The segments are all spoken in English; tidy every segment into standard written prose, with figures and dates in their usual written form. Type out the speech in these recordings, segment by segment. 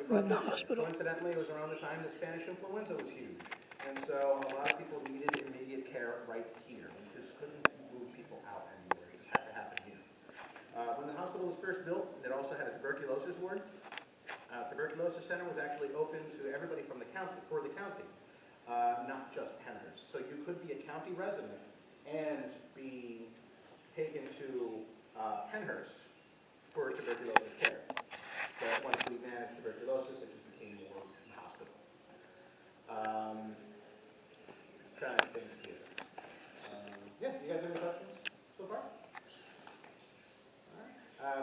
we brought this in. Coincidentally, it was around the time that Spanish influenza was huge. And so a lot of people needed immediate care right here. We just couldn't move people out anymore. It just had to happen here. When the hospital was first built, it also had a tuberculosis ward. Tuberculosis center was actually open to everybody from the county, for the county, not just Pennhurst. So you could be a county resident and be taken to Pennhurst for tuberculosis care. But once we managed tuberculosis, it just became more hospital. Trying to think here. Yeah, you guys have any questions so far?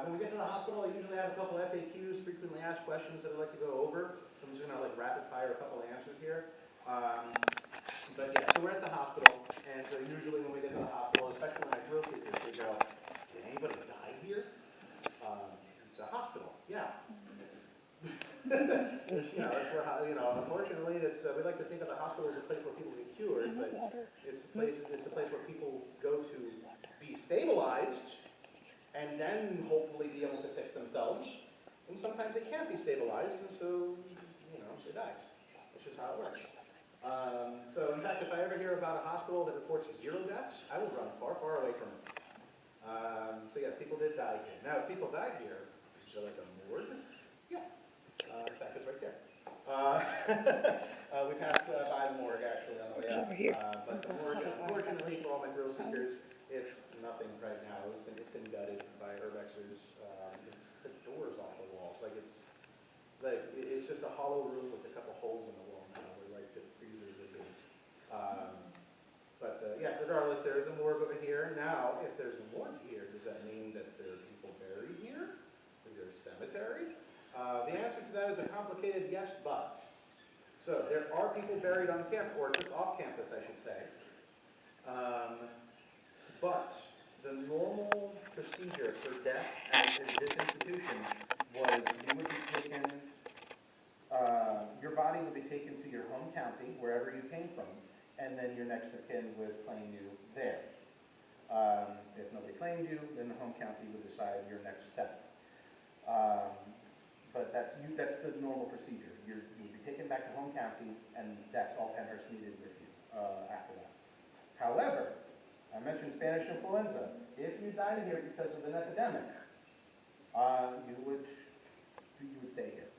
When we get to the hospital, I usually have a couple FAQs, frequently asked questions that I'd like to go over. So I'm just going to like rapid fire a couple of answers here. But yeah, so we're at the hospital, and so usually when we get to the hospital, especially when I drill seekers, they go, did anybody die here? It's a hospital, yeah. Unfortunately, we like to think of the hospital as a place where people get cured, but it's a place where people go to be stabilized, and then hopefully be able to fix themselves. And sometimes they can't be stabilized, and so, they die. That's just how it works. So in fact, if I ever hear about a hospital that reports 0 deaths, I would run far, far away from it. So yeah, people did die here. Now, if people died here, is there like a morgue? Yeah. In fact, it's right there. We passed by the morgue actually on the way out. But the morgue, unfortunately for all my thrill seekers, it's nothing right now. It's been gutted by urbexers. The doors off the walls. It's just a hollow roof with a couple holes in the wall now where the freezers have been. Yeah, regardless, there is a morgue over here. Now, if there's a morgue here, does that mean that there are people buried here? Is there a cemetery? The answer to that is a complicated yes, but. So there are people buried on campus, or just off campus, I should say. But the normal procedure for death in this institution was you would be taken, your body would be taken to your home county, wherever you came from, and then your next of kin would claim you there. If nobody claimed you, then the home county would decide your next step. But that's the normal procedure. You'd be taken back to home county, and that's all Pennhurst needed with you after that. However, I mentioned Spanish influenza. If you died here because of an epidemic, you would stay here.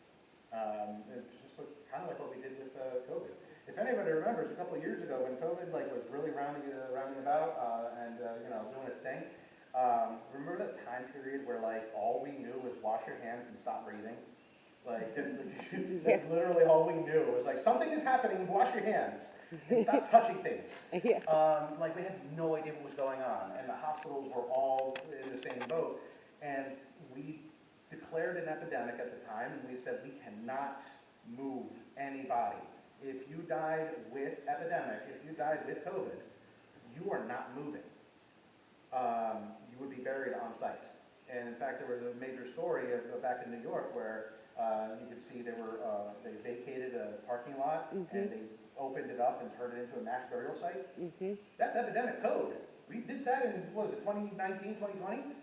It's just kind of like what we did with COVID. If anybody remembers, a couple of years ago when COVID was really rounding about and doing its thing, remember that time period where all we knew was wash your hands and stop breathing? That's literally all we knew. It was something is happening, wash your hands and stop touching things. Yeah. We had no idea what was going on, and the hospitals were all in the same boat. And we declared an epidemic at the time, and we said we cannot move anybody. If you died with epidemic, if you died with COVID, you are not moving. You would be buried on site. And in fact, there was a major story back in New York where you could see they vacated a parking lot and they opened it up and turned it into a mass burial site. That's epidemic code. We did that in, 2019, 2020?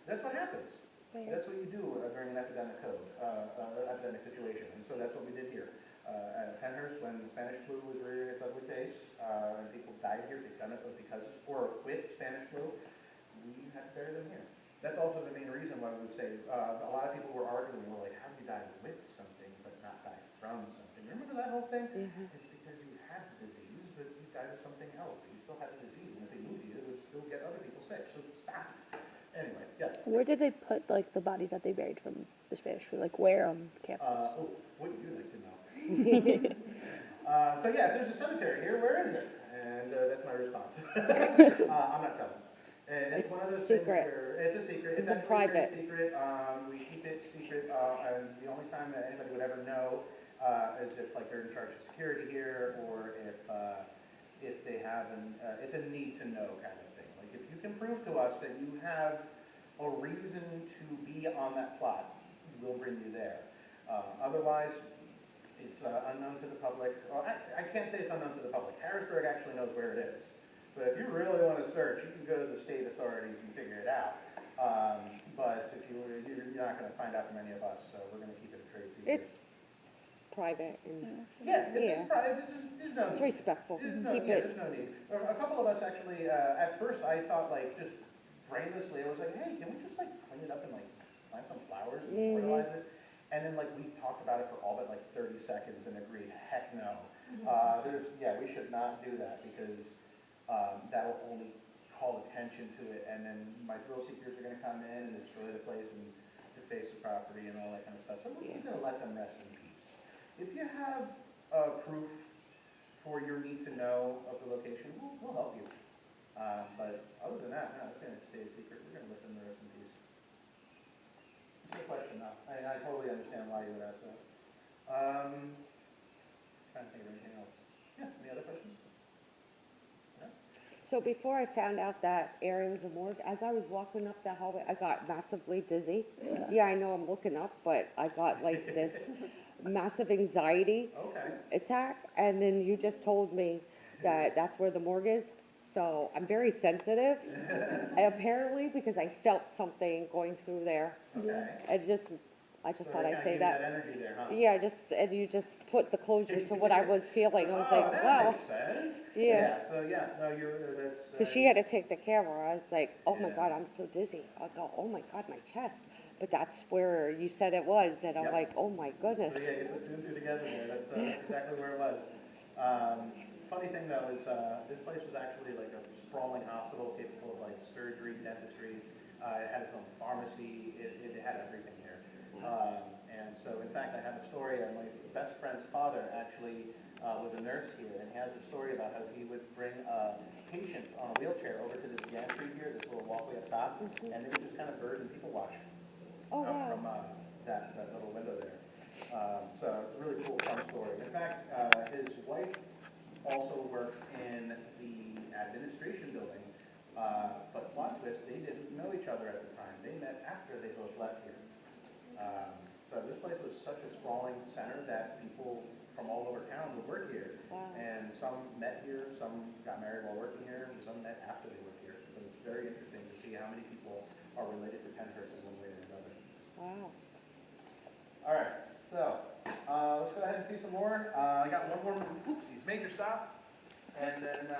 That's what happens. That's what you do during an epidemic code, epidemic situation. And so that's what we did here. At Pennhurst, when the Spanish flu was rearing its ugly face, and people died here or with Spanish flu, we had to bury them here. That's also the main reason why we would say, a lot of people were arguing, how do you die with something but not die from something? Remember that whole thing? It's because you had the disease, but you died of something else. But you still had the disease, and if they moved you, it would still get other people sick. So stop. Anyway, yes. Where did they put the bodies that they buried from the Spanish flu? Where on campus? What would you like to know? So yeah, if there's a cemetery here, where is it? And that's my response. I'm not telling. And it's one of those things where it's a secret. It's actually private. Secret. We keep it secret, and the only time that anybody would ever know is if they're in charge of security here, or if they have it's a need to know kind of thing. If you can prove to us that you have a reason to be on that plot, we'll bring you there. Otherwise, it's unknown to the public. Well, I can't say it's unknown to the public. Harrisburg actually knows where it is. But if you really want to search, you can go to the state authorities and figure it out. But if you're not going to find out from any of us, so we're going to keep it a trade secret. It's private and, Yeah, Yeah. it's private, there's no it's need. respectful. There's Keep it, no need. A couple of us actually, at first I thought like, just brainlessly, I was like, hey, can we just like clean it up and like plant some flowers and fertilize it? And then like we talked about it for all but like 30 seconds and agreed, heck no. We should not do that because that will only call attention to it, and then my thrill seekers are gonna come in and destroy the place and deface the property and all that kind of stuff. So we're just gonna let them rest in peace. If you have proof for your need to know of the location, we'll help you. But other than that, no, it's gonna stay a secret. We're gonna let them rest in peace. Good question, though. I totally understand why you would ask that. Trying to think of anything else. Yeah, any other questions? No? so before I found out that area was a morgue, as I was walking up that hallway, I got massively dizzy. Yeah, I know I'm looking up, but I got like this massive anxiety Okay. attack, and then you just told me that that's where the morgue is. So I'm very sensitive, apparently, because I felt something going through there. Okay. I just So thought they I'd kinda say give you that. energy there, huh? Yeah, and you just put the closure to what I was feeling. I was like, that wow. makes sense. Yeah. No, that's. Because she had to take the camera. I was like, oh my Yeah. God, I'm so dizzy. I go, oh my God, my chest. But that's where you said it was, and I'm Yep. like, oh my goodness. So yeah, get the two and two together there. That's exactly where it was. Funny thing though is this place was actually like a sprawling hospital capable of like surgery, dentistry. It had its own pharmacy. It had everything here. And so in fact, I have a story. My best friend's father actually was a nurse here, and he has a story about how he would bring a patient on a wheelchair over to this gantry here, this little walkway up top, and they would just kind of bird and people watch. Oh, wow. From that little window there. So it's a really cool, fun story. In fact, his wife also worked in the administration building, but plot twist, they didn't know each other at the time. They met after they both left here. So this place was such a sprawling center that people from all over town would work here. Wow. And some met here, some got married while working here, and some met after they worked here. So it's very interesting to see how many people are related to Pennhurst in one way or another. Wow. All right, so let's go ahead and see some more. I got one more, major stop, and then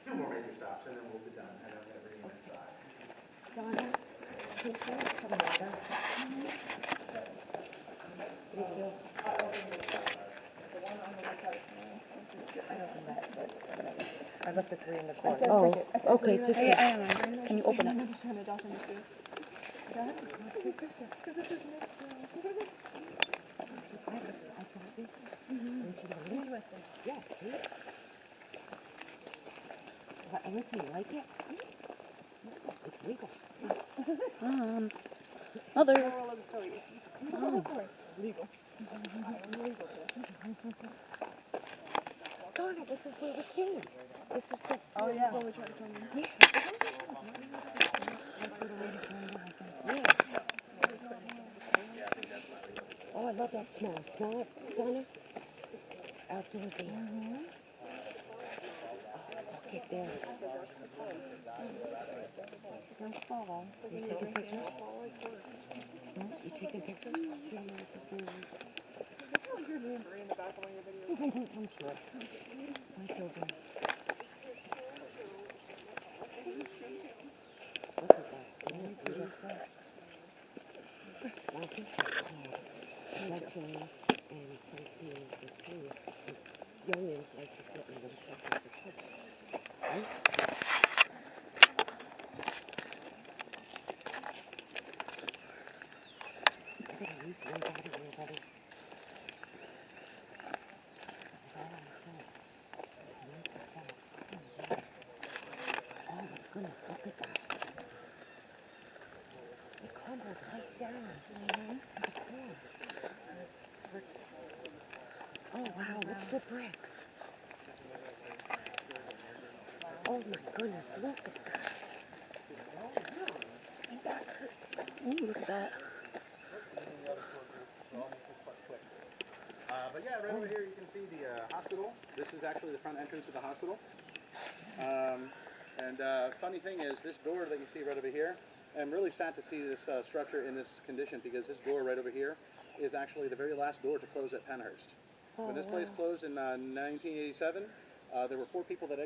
two more major stops, and then we'll be done. And I'm going to bring you inside. Donna, can you some water? Thank you. I left the 3 in the corner. Oh, okay, just. Can you open it? Yeah, see? Listen, you like it? It's legal. Mother. Donna, this is where we came. This is the. Oh, yeah. Yeah. Oh, I love that smell. Smell it, Donna? Outdoorsy. Look at this. You taking pictures? You taking pictures? I'm sure. My children. Look at that. Isn't it beautiful? I think it's called lecturing and sightseeing with trees. Youngins like to sit in themselves with the kids. Right? Look at you, one body, everybody. Oh my goodness, look at that. It crumbled right down. Oh wow, look at the bricks. Oh my goodness, look at that. Ooh, look at that. But yeah, right over here you can see the hospital. This is actually the front entrance of the hospital. Funny thing is, this door that you see right over here, I'm really sad to see this structure in this condition because this door right over here is actually the very last door to close at Pennhurst. When this place closed in 1987, there were 4 people that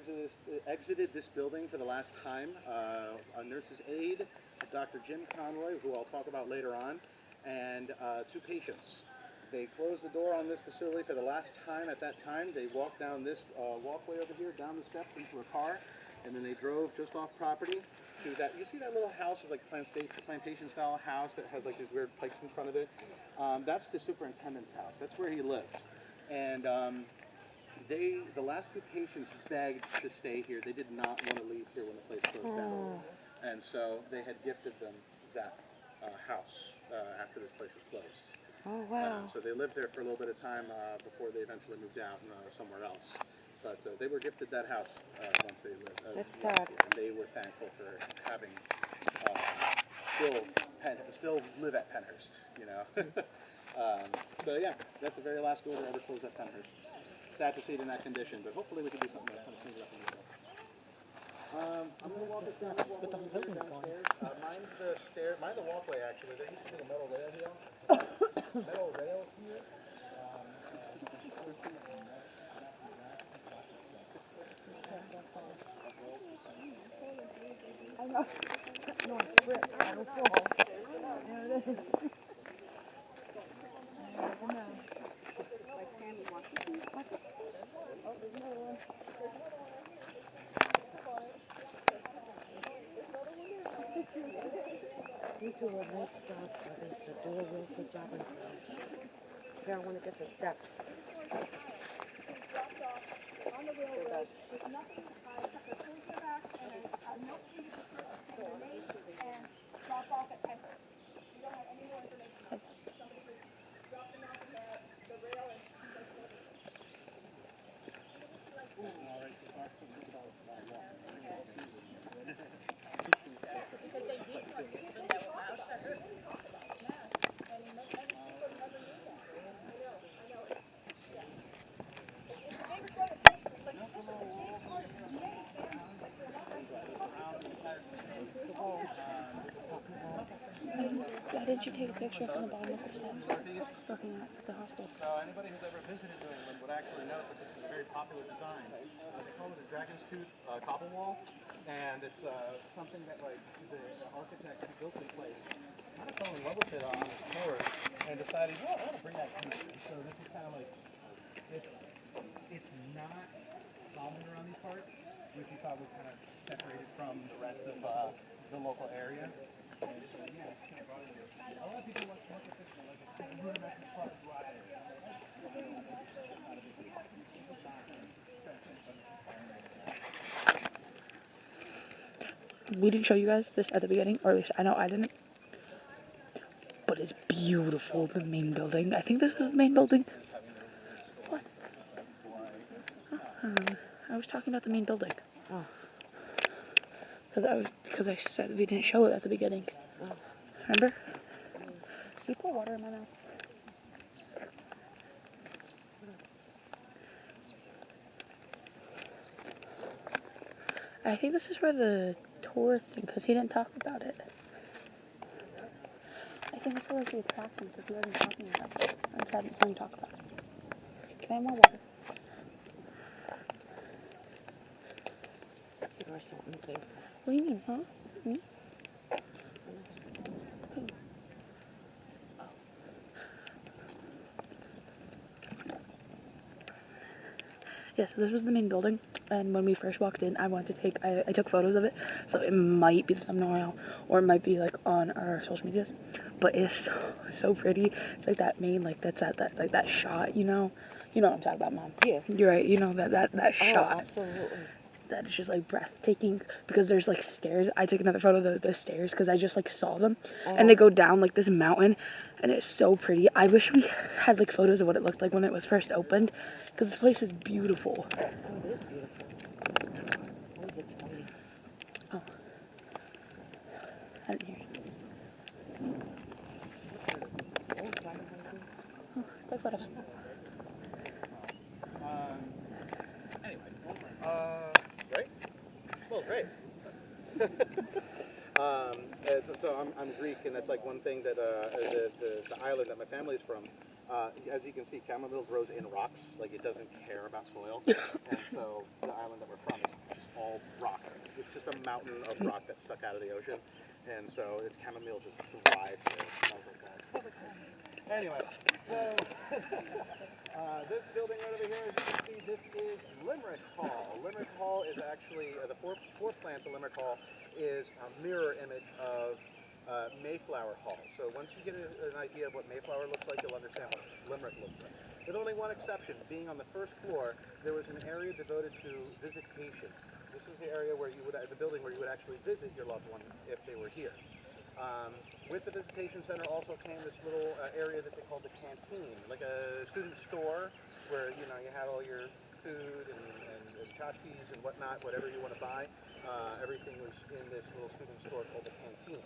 exited this building for the last time. A nurse's aide, Dr. Jim Conroy, who I'll talk about later on, and 2 patients. They closed the door on this facility for the last time. At that time, they walked down this walkway over here, down the steps into a car, and then they drove just off property to that. You see that little house, like plantation-style house that has like these weird pipes in front of it? That's the superintendent's house. That's where he lived. And the last 2 patients begged to stay here. They did not want to leave here when the place closed down. And so they had gifted them that house after this place was closed. Oh, wow. So they lived there for a little bit of time before they eventually moved out somewhere else. But they were gifted that house once they lived. That's sad. And they were thankful for having still live at Pennhurst, you know. So yeah, that's the very last door to ever close at Pennhurst. Sad to see it in that condition, but hopefully we can do something to kind of clean it up a little bit. I'm going to walk us down downstairs. Mind the walkway actually. There used to be a metal rail here. Metal rail here. I know. No, it's rich. I don't fall. There it is. Like candy washing. Oh, there's another one. You do a nice job for this. So do a real good job. You don't want to get the steps. On the railroad with nothing except a poster back and a note from the person and their name and drop off at Pennhurst. You don't have any more information. Somebody just drop them off at the rail and because they deport people that were outside Earth. And many people never knew that. I know. Yeah. They were going to take this, but this is a big part of the main family. Like they're not like Why did you take a picture from the bottom of the steps? Looking at the hospital. So anybody who's ever visited New England would actually know that this is a very popular design. They call it a dragon's tooth cobble wall, and it's something that like the architect who built this place kind of fell in love with it on his tours and decided, well, I want to bring that here. And so this is kind of like it's not common around these parts, which you thought was kind of separated from the rest of the local area. And so yeah, it's kind of brought in. A lot of people like to look at this like a rudimentary part of ride. We didn't show you guys this at the beginning, or at least I know I didn't. But it's beautiful, the main building. I think this is the main building. What? I was talking about the main building. Oh. Because I said we didn't show it at the beginning. Oh. Remember? Can you pour water in my mouth? I think this is where the tour thing, because he didn't talk about it. I think this was the attraction, because he wasn't talking about it. I'm trying to talk about it. Can I have more water? You are so unthankful. What do you mean, huh? Me? Yeah, so this was the main building, and when we first walked in, I wanted to take, I took photos of it, so it might be the thumbnail, or it might be, like, on our social medias, but it's so pretty. It's like that main, like, that shot, you know what I'm talking about, Mom. Yeah. You're right, you know, that shot. Oh, absolutely. That is just, like, breathtaking, because there's, like, stairs. I took another photo of the stairs, because I just, like, saw them, and they go down, like, this mountain, and it's so pretty. I wish we had, like, photos of what it looked like when it was first opened, because this place is beautiful. Oh, it is beautiful. What is it exciting? Oh. I didn't hear it. Oh, take photos. Anyway, great. Well, great. So I'm Greek, and that's like one thing that the island that my family's from. As you can see, chamomile grows in rocks. Like, it doesn't care about soil, and so the island that we're from is just all rock. It's just a mountain of rock that's stuck out of the ocean, and so it's chamomile just thrives there. Smells like that. Smells like that. Anyway, so this building right over here, as you can see, this is Limerick Hall. Limerick Hall is actually the fourth plant to Limerick Hall is a mirror image of Mayflower Hall. So once you get an idea of what Mayflower looks like, you'll understand what Limerick looks like. With only one exception, being on the first floor, there was an area devoted to visitation. This is the area where you would, the building where you would actually visit your loved one if they were here. With the visitation center also came this little area that they called the canteen, like a student store where, you know, you had all your food and tchotchkes and whatnot, whatever you want to buy. Everything was in this little student store called the canteen.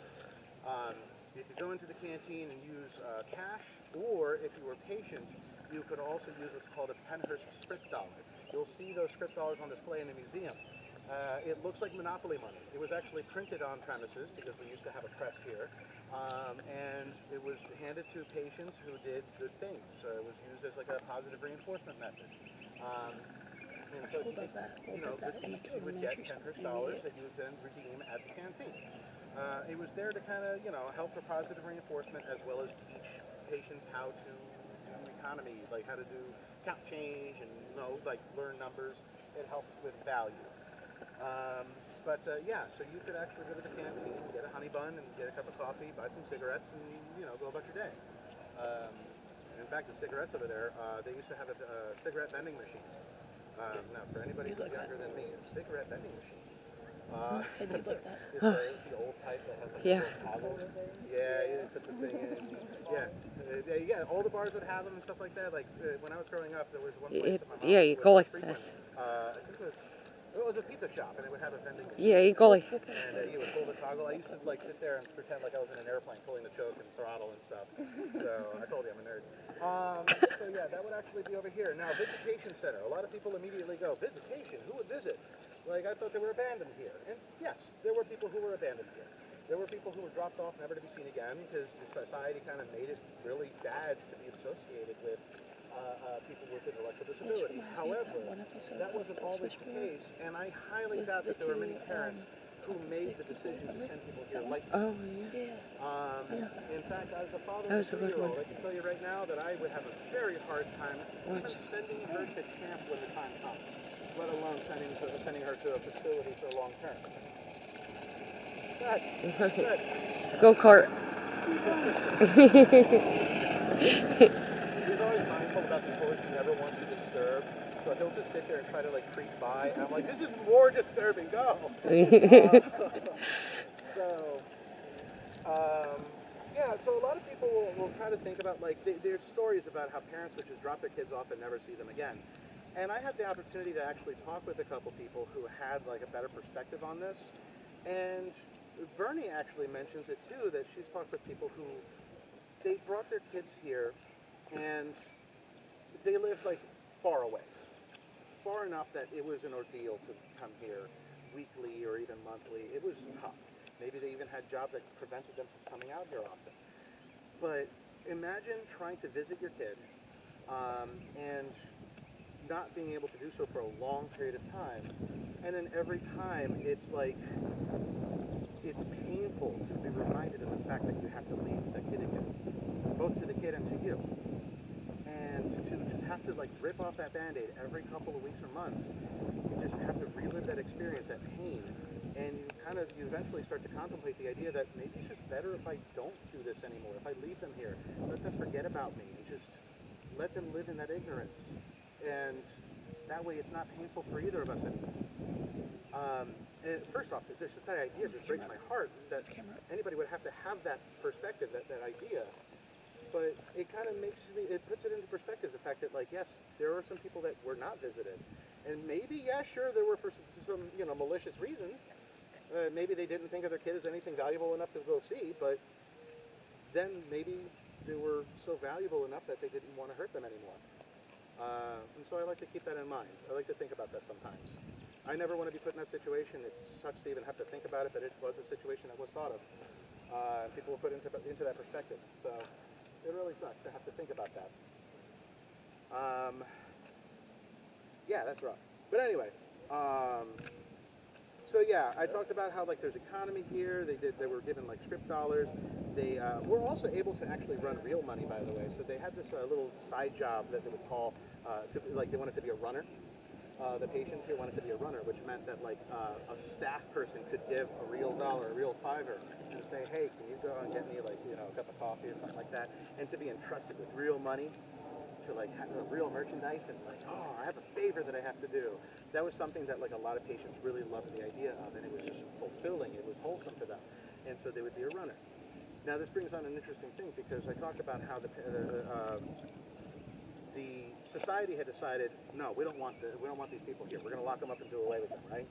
You could go into the canteen and use cash, or if you were patient, you could also use what's called a Pennhurst script dollar. You'll see those script dollars on display in the museum. It looks like Monopoly money. It was actually printed on premises because we used to have a press here, and it was handed to patients who did good things. It was used as like a positive reinforcement method. And so you would get Pennhurst dollars that you would then redeem at the canteen. It was there to kind of, you know, help for positive reinforcement as well as teach patients how to do economy, like how to do count change and, you know, like learn numbers. It helps with value. Yeah, so you could actually go to the canteen, get a honey bun, and get a cup of coffee, buy some cigarettes, and, you know, go about your day. In fact, the cigarettes over there, they used to have a cigarette vending machine. Now, for anybody who's younger than me, a cigarette vending machine. I did like that. It's the old type that has like little toggles. Yeah, you put the thing in. Yeah, all the bars would have them and stuff like that. Like when I was growing up, there was one place that my mom you go like this. I think it was a pizza shop, and it would have a vending machine. Yeah, you go like. And you would pull the toggle. I used to like sit there and pretend like I was in an airplane, pulling the choke and throttle and stuff. So I told you I'm a nerd. So yeah, that would actually be over here. Now, visitation center. A lot of people immediately go, visitation? Who would visit? Like, I thought they were abandoned here. And yes, there were people who were abandoned here. There were people who were dropped off, never to be seen again, because the society kind of made it really bad to be associated with people with intellectual disability. However, that wasn't always the case, and I highly doubt that there were many parents who made the decision to send people here like this. Oh, yeah. In fact, as a father of a 3-year-old, I can tell you right now that I would have a very hard time even sending her to camp when the time comes, let alone sending her to a facility for long term. Good. Go-kart. He's always mindful about the toys he never wants to disturb, so he'll just sit there and try to like creep by, and I'm like, this is more disturbing, go! So a lot of people will try to think about, like, there's stories about how parents would just drop their kids off and never see them again. And I had the opportunity to actually talk with a couple people who had like a better perspective on this, and Bernie actually mentions it too, that she's talked with people who, they brought their kids here, and they lived like far away. Far enough that it was an ordeal to come here weekly or even monthly. It was tough. Maybe they even had jobs that prevented them from coming out here often. But imagine trying to visit your kid and not being able to do so for a long period of time. And then every time it's like, it's painful to be reminded of the fact that you have to leave the kid again, both to the kid and to you. And to just have to like rip off that Band-Aid every couple of weeks or months, you just have to relive that experience, that pain. And you eventually start to contemplate the idea that maybe it's just better if I don't do this anymore, if I leave them here, let them forget about me, and just let them live in that ignorance. And that way it's not painful for either of us anymore. And first off, just that idea just breaks my heart that anybody would have to have that perspective, that idea. But it kind of it puts it into perspective, the fact that, like, yes, there are some people that were not visited. And maybe, yeah, sure, there were for some malicious reasons. Maybe they didn't think of their kid as anything valuable enough to go see, but then maybe they were so valuable enough that they didn't want to hurt them anymore. And so I like to keep that in mind. I like to think about that sometimes. I never want to be put in that situation. It sucks to even have to think about it, but it was a situation that was thought of. People will put into that perspective. So it really sucks to have to think about that. Yeah, that's rough. But anyway, so yeah, I talked about how like there's economy here. They were given like script dollars. They were also able to actually run real money, by the way. So they had this little side job that they would call they wanted to be a runner. The patients here wanted to be a runner, which meant that like a staff person could give a real dollar, a real $5, and say, hey, can you go and get me like a cup of coffee or something like that, and to be entrusted with real money to like have real merchandise and like, oh, I have a favor that I have to do. That was something that like a lot of patients really loved the idea of, and it was just fulfilling. It was wholesome for them, and so they would be a runner. Now this brings on an interesting thing because I talked about how the society had decided, no, we don't want these people here. We're going to lock them up and do away with them, right?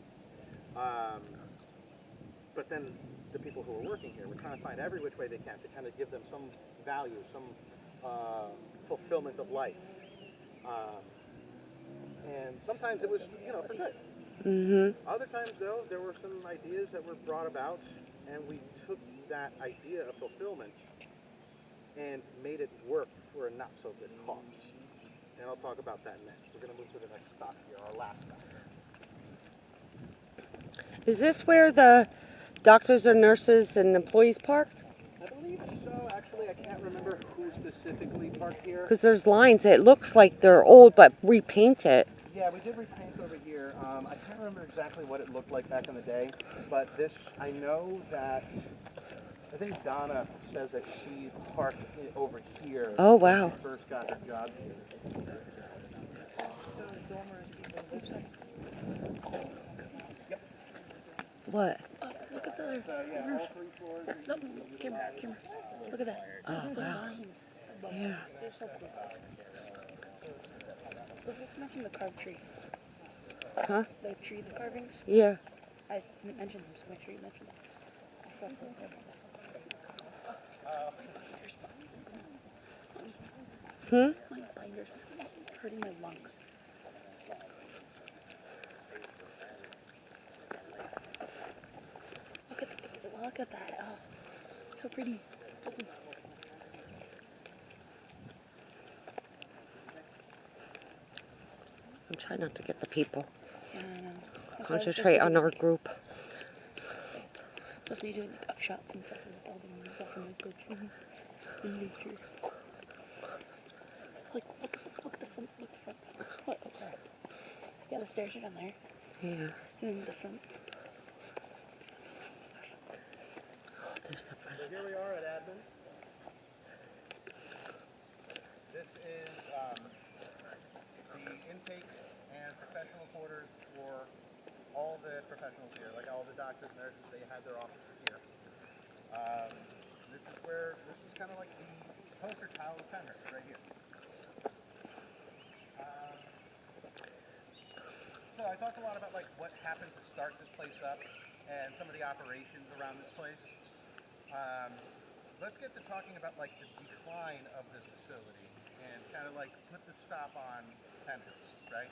But then the people who are working here, we're trying to find every which way they can to kind of give them some value, some fulfillment of life. And sometimes it was, for good. Mm-hmm. Other times, though, there were some ideas that were brought about, and we took that idea of fulfillment and made it work for a not-so-good cause. And I'll talk about that next. We're going to move to the next stop here, our last stop. Is this where the doctors and nurses and employees parked? I believe so. Actually, I can't remember who specifically parked here. Because there's lines. It looks like they're old, but repainted. Yeah, we did repaint over here. I can't remember exactly what it looked like back in the day, but this, I know that, I think Donna says that she parked over here. Oh, wow. When she first got her job here. Yep. What? Look at the Yeah, all 3 floors. no, camera. Look at that. Oh, wow. Yeah. They're so cool. Let's mention the carved tree. Huh? The carvings. Yeah. I mentioned them, so make sure you mention them. I saw them. My binder's hurting my lungs. Look at that. Oh, so pretty. I'm trying not to get the people. Yeah, I know. Concentrate on our group. Supposed to be doing like up shots and stuff with all the stuff in the good trees in nature. Look at the front. What? Oh, sorry. Yeah, the stairs are down there. Yeah. And the front. There's the front. So here we are at admin. This is the intake and professional quarters for all the professionals here, like all the doctors, nurses. They had their offices here. This is kind of like the poster child of Pennhurst right here. So I talked a lot about like what happened to start this place up and some of the operations around this place. Let's get to talking about like the decline of this facility and kind of like put the stop on Pennhurst, right?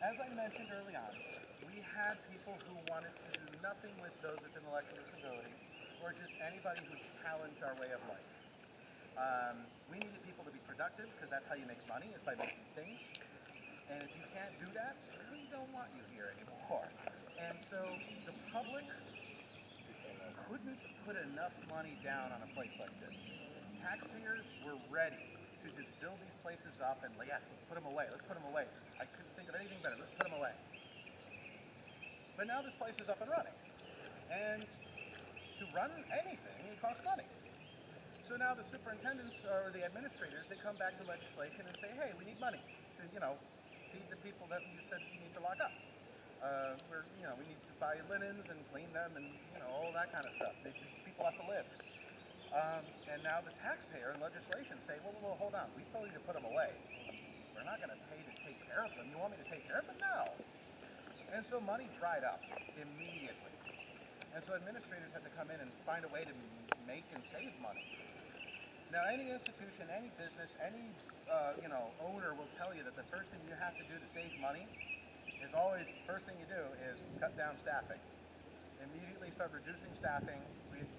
As I mentioned early on, we had people who wanted to do nothing with those with intellectual disabilities or just anybody who challenged our way of life. We needed people to be productive because that's how you make money, is by making things. And if you can't do that, we don't want you here anymore. And so the public couldn't put enough money down on a place like this. Taxpayers were ready to just build these places up and like, yes, let's put them away. I couldn't think of anything better. Let's put them away. But now this place is up and running. And to run anything, it costs money. So now the superintendents or the administrators, they come back to legislation and say, hey, we need money to, feed the people that you said you need to lock up. We need to buy linens and clean them and, all that kind of stuff. People have to live. And now the taxpayer and legislation say, well, hold on. We told you to put them away. We're not going to pay to take care of them. You want me to take care of them? No. And so money dried up immediately. And so administrators had to come in and find a way to make and save money. Now, any institution, any business, any owner will tell you that the first thing you have to do to save money is always, first thing you do is cut down staffing. Immediately start reducing staffing.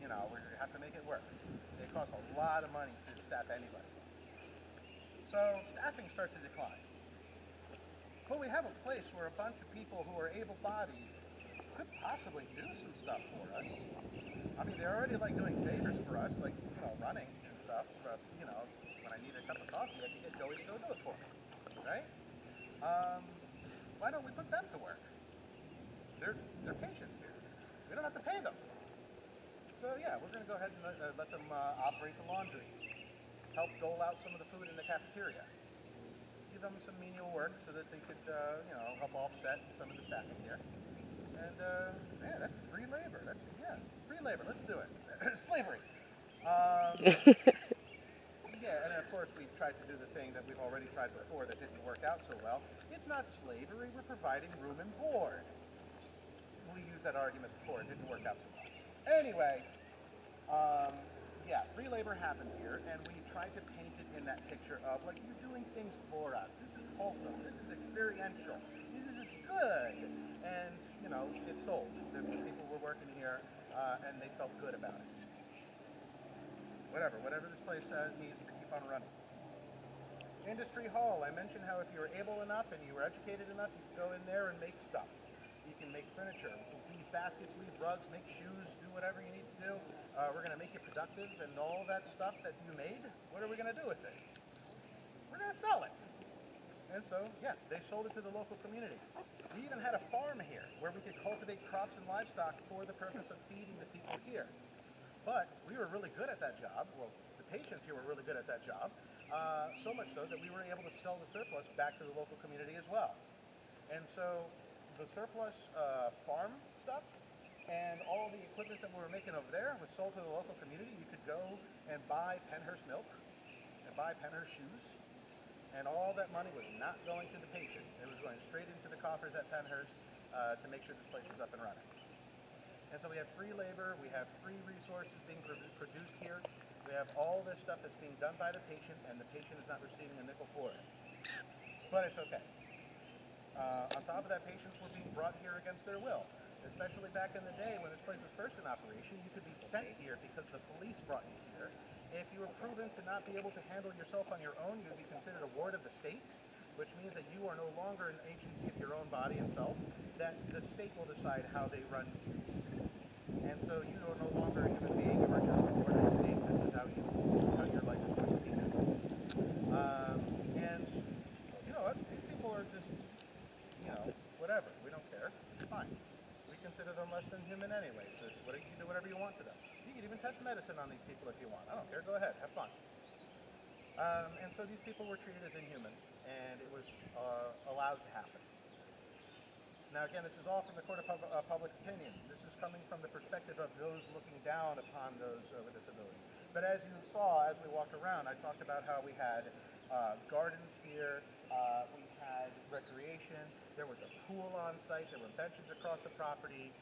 you know, we have to make it work. It costs a lot of money to staff anybody. So staffing starts to decline. But we have a place where a bunch of people who are able-bodied could possibly do some stuff for us. I mean, they're already like doing favors for us, like, you know, running and stuff. You know, when I need a cup of coffee, I can get Joey to go do it for me, right? Why don't we put them to work? They're patients here. We don't have to pay them. So yeah, we're going to go ahead and let them operate the laundry, help dole out some of the food in the cafeteria, give them some menial work so that they could, you know, help offset some of the staffing here. And yeah, that's free labor. Free labor. Let's do it. Slavery. Yeah, and of course we've tried to do the thing that we've already tried before that didn't work out so well. It's not slavery. We're providing room and board. We used that argument before. It didn't work out so well. Anyway, yeah, free labor happened here, and we tried to paint it in that picture of, like, you're doing things for us. This is wholesome. This is experiential. This is good. And, you know, it sold. The people were working here, and they felt good about it. Whatever this place needs to keep on running. Industry Hall, I mentioned how if you were able enough and you were educated enough, you could go in there and make stuff. You can make furniture, weave baskets, weave rugs, make shoes, do whatever you need to do. We're going to make you productive, and all that stuff that you made, what are we going to do with it? We're going to sell it. And so, yeah, they sold it to the local community. We even had a farm here where we could cultivate crops and livestock for the purpose of feeding the people here. But we were really good at that job. Well, the patients here were really good at that job, so much so that we were able to sell the surplus back to the local community as well. And so the surplus farm stuff and all the equipment that we were making over there was sold to the local community. You could go and buy Pennhurst milk and buy Pennhurst shoes, and all that money was not going to the patient. It was going straight into the coffers at Pennhurst to make sure this place was up and running. And so we have free labor, we have free resources being produced here, we have all this stuff that's being done by the patient, and the patient is not receiving a nickel for it. But it's okay. On top of that, patients were being brought here against their will. Especially back in the day when this place was first in operation, you could be sent here because the police brought you here. If you were proven to not be able to handle yourself on your own, you would be considered a ward of the state, which means that you are no longer an agency of your own body and self, that the state will decide how they run you. And so you are no longer a human being, you are just a ward of the state. This is how your life is going to be. And you know what? These people are just, you know, whatever. We don't care. It's fine. We consider them less than human anyway. So you can do whatever you want to them. You can even test medicine on these people if you want. I don't care. Go ahead. Have fun. And so these people were treated as inhuman, and it was allowed to happen. Now again, this is all from the court of public opinion. This is coming from the perspective of those looking down upon those with disabilities. But as you saw, as we walked around, I talked about how we had gardens here, we had recreation, there was a pool on site, there were benches across the property,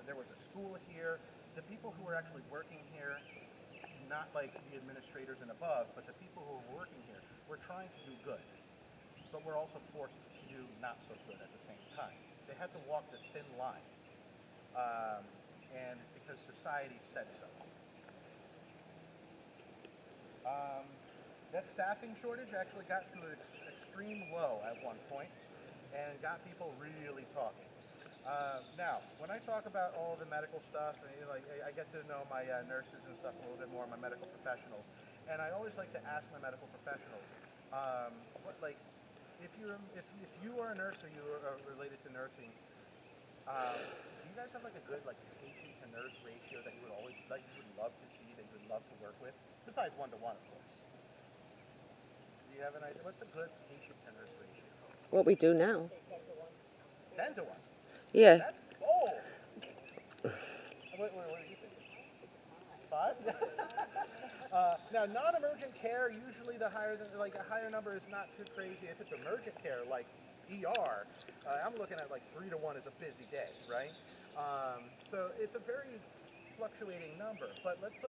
there was a school here. The people who were actually working here, not like the administrators and above, but the people who were working here were trying to do good. But we're also forced to do not so good at the same time. They had to walk this thin line. And it's because society said so. That staffing shortage actually got to an extreme low at one point and got people really talking. Now, when I talk about all the medical stuff, and, like, I get to know my nurses and stuff a little bit more, my medical professionals, and I always like to ask my medical professionals, if you are a nurse or you are related to nursing, do you guys have like a good patient to nurse ratio that you would always you would love to see, that you would love to work with, besides 1-to-1, of course? Do you have an idea? What's a good patient to nurse ratio? What we do now. 10-to-1. Yeah. That's bold. What do you think? 5? Now, non-emergent care, usually a higher number is not too crazy. If it's emergent care, like ER, I'm looking at 3-to-1 is a busy day, right? So it's a very fluctuating number. But let's